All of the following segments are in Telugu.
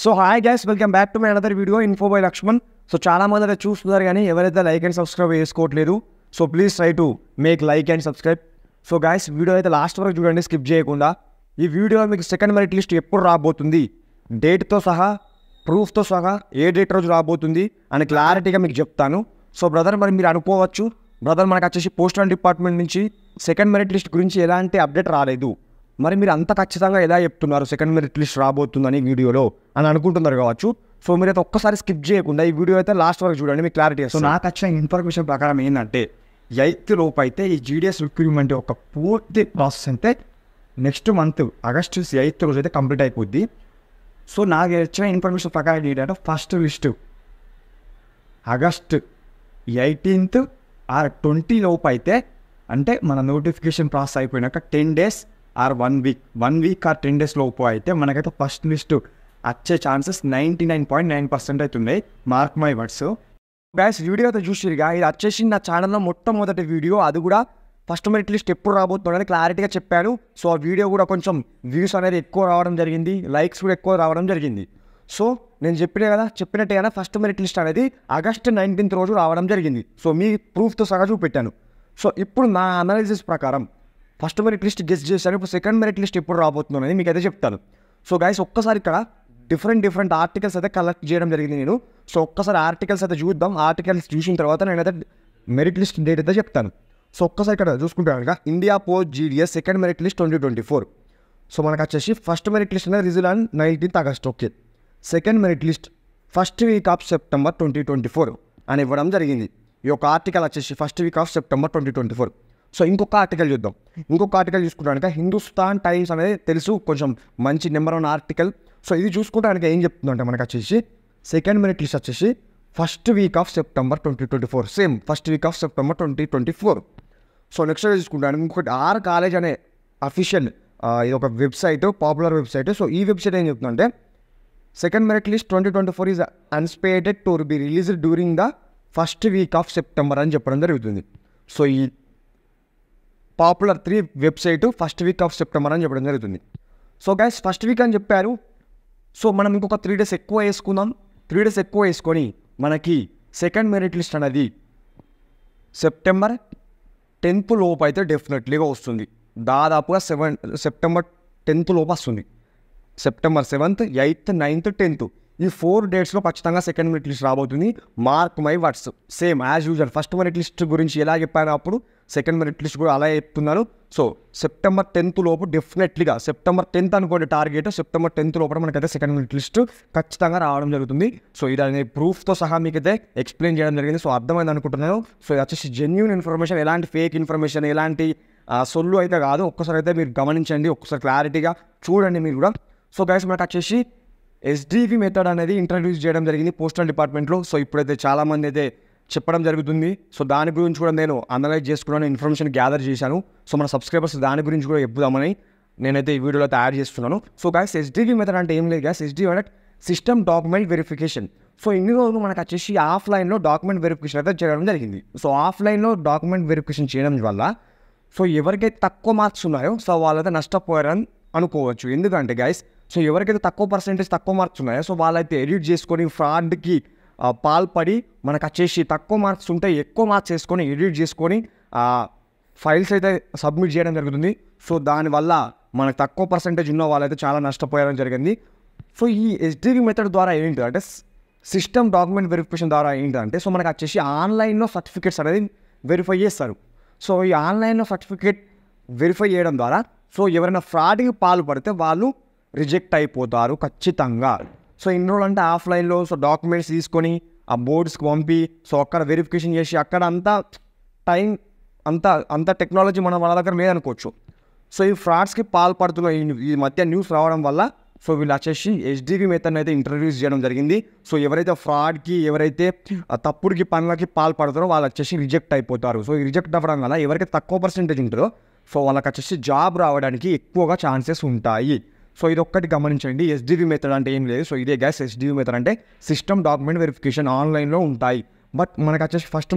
So hi guys, welcome back to my another video info by Lakshman. So చాలా మంది అయితే చూస్తున్నారు కానీ ఎవరైతే లైక్ అండ్ సబ్స్క్రైబ్ చేసుకోవట్లేదు. So please try to make like and subscribe. So guys, video అయితే లాస్ట్ వరకు చూడండి, స్కిప్ చేయకుండా. ఈ వీడియోలో మీకు సెకండ్ మెరిట్ లిస్ట్ ఎప్పుడు రాబోతుంది, డేట్తో సహా, ప్రూఫ్తో సహా, ఏ డేట్ రోజు రాబోతుంది అని క్లారిటీగా మీకు చెప్తాను. సో బ్రదర్, మరి మీరు అనుకోవచ్చు, బ్రదర్ మనకు వచ్చేసి పోస్టల్ డిపార్ట్మెంట్ నుంచి సెకండ్ మెరిట్ లిస్ట్ గురించి ఎలాంటి అప్డేట్ రాలేదు, మరి మీరు అంత ఖచ్చితంగా ఎలా చెప్తున్నారు సెకండ్ మెరిట్ లిస్ట్ రాబోతుందని వీడియోలో అని అనుకుంటున్నారు కావచ్చు. సో మీరైతే ఒక్కసారి స్కిప్ చేయకుండా ఈ వీడియో అయితే లాస్ట్ వరకు చూడండి, మీకు క్లారిటీ వస్తుంది. సో నాకు వచ్చిన ఇన్ఫర్మేషన్ ప్రకారం ఏంటంటే 8th లోపు అయితే ఈ జీడిఎస్ రిక్రూట్మెంట్ యొక్క పూర్తి ప్రాసెస్ అయితే నెక్స్ట్ మంత్ ఆగస్టు 8th రోజు అయితే కంప్లీట్ అయిపోద్ది. సో నాకు వచ్చిన ఇన్ఫర్మేషన్ ప్రకారం ఏంటంటే first list August 18th are 20 లోపు అయితే, అంటే మన నోటిఫికేషన్ ప్రాసెస్ అయిపోయినాక 10 days or 1 week or 10 days లోపు అయితే మనకైతే ఫస్ట్ లిస్ట్ వచ్చే ఛాన్సెస్ 99.9% అవుతున్నాయి. Mark my words. Guys, video అయితే చూసిరుగా, ఇది వచ్చేసి నా ఛానల్లో మొట్టమొదటి వీడియో. అది కూడా ఫస్ట్ మెరిట్ లిస్ట్ ఎప్పుడు రాబోతుందని క్లారిటీగా చెప్పాను. సో ఆ వీడియో కూడా కొంచెం వ్యూస్ అనేది ఎక్కువ రావడం జరిగింది, లైక్స్ కూడా ఎక్కువ రావడం జరిగింది. సో నేను చెప్పినట్టుగానే ఫస్ట్ మెరిట్ లిస్ట్ అనేది ఆగస్ట్ 19th రోజు రావడం జరిగింది. సో మీ ప్రూఫ్తో సహా చూపెట్టాను. సో ఇప్పుడు నా అనాలిసిస్ ప్రకారం ఫస్ట్ మెరిట్ లిస్ట్ గెస్ చేశాను. ఇప్పుడు సెకండ్ మెరిట్ లిస్ట్ ఎప్పుడు రాబోతుందో అనేది మీకు అయితే చెప్తాను. సో గైస్, ఒక్కసారి ఇక్కడ డిఫరెంట్ ఆర్టికల్స్ అయితే కలెక్ట్ చేయడం జరిగింది నేను. సో ఒక్కసారి ఆర్టికల్స్ అయితే చూద్దాం. ఆర్టికల్స్ చూసిన తర్వాత నేనైతే మెరిట్ లిస్ట్ డేట్ అయితే చెప్తాను. సో ఒక్కసారి ఇక్కడ చూసుకుంటాను కదా, India post GDS second merit list 2024. So మనకు వచ్చేసి ఫస్ట్ మెరిట్ లిస్ట్ అనేది result on 19th August. Okay, second merit list first week of September 2024 అని ఇవ్వడం జరిగింది. ఈ యొక్క ఆర్టికల్ వచ్చేసి first week of September 2024. So ఇంకొక ఆర్టికల్ చూద్దాం. ఇంకొక ఆర్టికల్ చూసుకుంటానికి హిందుస్థాన్ టైమ్స్ అనేది తెలుసు, కొంచెం మంచి నెంబర్ 1 ఆర్టికల్. సో ఇది చూసుకుంటానికి ఏం చెప్తుందంటే మనకు వచ్చేసి సెకండ్ మెరిట్ లిస్ట్ వచ్చేసి first week of September 2024, same first week of September 2024. So next చూసుకుంటాను ఇంకొకటి ఆర్ కాలేజ్ అనే అఫీషియల్ ఇది ఒక వెబ్సైట్, పాపులర్ వెబ్సైట్. సో ఈ వెబ్సైట్ ఏం చెప్తుందంటే second merit list 2024 is expected to be released during the first week of September అని చెప్పడం జరుగుతుంది. సో ఈ popular 3 website first week of September అని చెప్పడం జరుగుతుంది. సో గైస్, ఫస్ట్ వీక్ అని చెప్పారు. సో మనం ఇంకొక 3 days ఎక్కువ వేసుకుందాం. 3 days ఎక్కువ వేసుకొని మనకి సెకండ్ మెరిట్ లిస్ట్ అనేది September 10th లోపు అయితే డెఫినెట్లీగా వస్తుంది. దాదాపుగా September 10th లోపు వస్తుంది. September 7th, 8th, 9th, 10th ఈ 4 daysలో ఖచ్చితంగా సెకండ్ మెరిట్ లిస్ట్ రాబోతుంది. Mark my words. Same as usual first merit list గురించి ఎలా చెప్పాను అప్పుడు సెకండ్ మెరిట్ లిస్ట్ కూడా అలా చెప్తున్నాను. సో September 10th లోపు డెఫినెట్లీగా, September 10th అనుకోండి టార్గెట్, September 10th లోపల మనకైతే సెకండ్ మెరిట్ లిస్ట్ ఖచ్చితంగా రావడం జరుగుతుంది. సో ఇది అనేది ప్రూఫ్తో సహా మీకైతే ఎక్స్ప్లెయిన్ చేయడం జరిగింది. సో అర్థమైంది అనుకుంటున్నాను. సో ఇది వచ్చేసి జెన్యూన్ ఇన్ఫర్మేషన్, ఎలాంటి ఫేక్ ఇన్ఫర్మేషన్, ఎలాంటి సొల్లు అయితే కాదు. ఒక్కసారి అయితే మీరు గమనించండి, ఒక్కసారి క్లారిటీగా చూడండి మీరు కూడా. సో గైస్, మనకు వచ్చేసి SDV మెథడ్ అనేది ఇంట్రడ్యూస్ చేయడం జరిగింది పోస్టల్ డిపార్ట్మెంట్లో. సో ఇప్పుడైతే చాలామంది అయితే చెప్పడం జరుగుతుంది. సో దాని గురించి కూడా నేను అనలైజ్ చేసుకున్నాను, ఇన్ఫర్మేషన్ గ్యాదర్ చేశాను. సో మన సబ్స్క్రైబర్స్ దాని గురించి కూడా చెప్పుదామని నేనైతే ఈ వీడియోలో అయితే యాడ్ చేస్తున్నాను. సో గైస్, SDV మెథడ్ అంటే ఏం లేదు గైస్, SDV అంటే సిస్టమ్ డాక్యుమెంట్ వెరిఫికేషన్. సో ఇన్ని రోజులు మనకు వచ్చేసి ఆఫ్లైన్లో డాక్యుమెంట్ వెరిఫికేషన్ అయితే చేయడం జరిగింది. సో ఆఫ్లైన్లో డాక్యుమెంట్ వెరిఫికేషన్ చేయడం వల్ల సో ఎవరికైతే తక్కువ మార్క్స్ ఉన్నాయో సో వాళ్ళైతే నష్టపోయారని అనుకోవచ్చు. ఎందుకంటే గైస్, సో ఎవరికైతే తక్కువ పర్సెంటేజ్, తక్కువ మార్క్స్ ఉన్నాయో సో వాళ్ళైతే ఎడిట్ చేసుకొని ఫ్రాడ్కి పాల్పడి మనకు వచ్చేసి తక్కువ మార్క్స్ ఉంటే ఎక్కువ మార్క్స్ వేసుకొని ఎడిట్ చేసుకొని ఫైల్స్ అయితే సబ్మిట్ చేయడం జరుగుతుంది. సో దానివల్ల మనకు తక్కువ పర్సెంటేజ్ ఉన్న వాళ్ళైతే చాలా నష్టపోయారని జరిగింది. సో ఈ SDV మెథడ్ ద్వారా ఏంటంటే సిస్టమ్ డాక్యుమెంట్ వెరిఫికేషన్ ద్వారా ఏంటంటే సో మనకు వచ్చేసి ఆన్లైన్లో సర్టిఫికేట్స్ అనేది వెరిఫై చేస్తారు. సో ఈ ఆన్లైన్లో సర్టిఫికేట్ వెరిఫై చేయడం ద్వారా సో ఎవరైనా ఫ్రాడ్కి పాల్పడితే వాళ్ళు రిజెక్ట్ అయిపోతారు ఖచ్చితంగా. సో ఇన్ని రోజులు అంటే ఆఫ్లైన్లో సో డాక్యుమెంట్స్ తీసుకొని ఆ బోర్డ్స్కి పంపి సో అక్కడ వెరిఫికేషన్ చేసి అక్కడ అంతా టైం అంత టెక్నాలజీ మన దగ్గర లేదనుకోవచ్చు. సో ఈ ఫ్రాడ్స్కి పాల్పడుతున్న ఈ మధ్య న్యూస్ రావడం వల్ల సో వీళ్ళు వచ్చేసి SDV మెథడ్ని అయితే ఇంట్రడ్యూస్ చేయడం జరిగింది. సో ఎవరైతే ఫ్రాడ్కి, ఎవరైతే తప్పుడుకి పనులకి పాల్పడతారో వాళ్ళు వచ్చేసి రిజెక్ట్ అయిపోతారు. సో ఈ రిజెక్ట్ అవ్వడం వల్ల ఎవరైతే తక్కువ పర్సెంటేజ్ ఉంటుందో సో వాళ్ళకి వచ్చేసి జాబ్ రావడానికి ఎక్కువగా ఛాన్సెస్ ఉంటాయి. సో ఇది ఒక్కటి గమనించండి. SDV మెథడ్ అంటే ఏం లేదు. సో ఇదే గ్యాస్ SDV మెథడ్ అంటే సిస్టమ్ డాక్యుమెంట్ వెరిఫికేషన్ ఆన్లైన్లో ఉంటాయి. బట్ మనకు వచ్చేసి first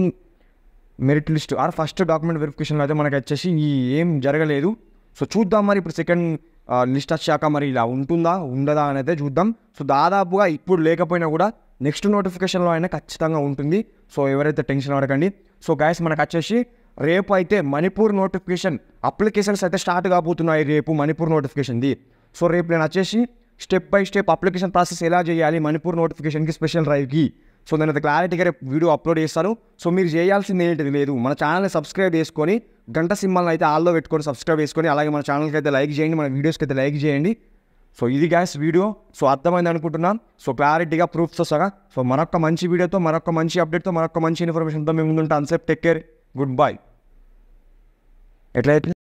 merit list or first document వెరిఫికేషన్లో అయితే మనకు వచ్చేసి ఏం జరగలేదు. సో చూద్దాం మరి ఇప్పుడు సెకండ్ లిస్ట్ వచ్చాక మరి ఇలా ఉంటుందా ఉండదా అనేది చూద్దాం. సో దాదాపుగా ఇప్పుడు లేకపోయినా కూడా నెక్స్ట్ నోటిఫికేషన్లో అయినా ఖచ్చితంగా ఉంటుంది. సో ఎవరైతే టెన్షన్ పడకండి. సో గైస్ మనకు వచ్చేసి రేపు అయితే మణిపూర్ నోటిఫికేషన్ అప్లికేషన్స్ అయితే స్టార్ట్ కాబోతున్నాయి రేపు మణిపూర్ నోటిఫికేషన్ది. సో రేపు నేను వచ్చేసి step by step application process ఎలా చేయాలి మణిపూర్ నోటిఫికేషన్కి స్పెషల్ డ్రైవ్కి, సో నేను అయితే క్లారిటీగా రేపు వీడియో అప్లోడ్ చేస్తాను. సో మీరు చేయాల్సింది ఏంటిది లేదు, మన ఛానల్ని సబ్స్క్రైబ్ చేసుకొని గంట సింబల్ని అయితే ఆల్లో పెట్టుకొని సబ్స్క్రైబ్ చేసుకొని అలాగే మన ఛానల్కి అయితే లైక్ చేయండి, మన వీడియోస్కి అయితే లైక్ చేయండి. సో ఇది గ్యాస్ వీడియో. సో అర్థమైంది అనుకుంటున్నాను. సో క్లారిటీగా ప్రూఫ్తో సగా. సో మరొక మంచి వీడియోతో మరొక మంచి అప్డేట్తో మరొక మంచి ఇన్ఫర్మేషన్తో మేము ముందుంటాం. అన్సెప్ టేక్ కేర్, గుడ్ బై. ఎట్లయితే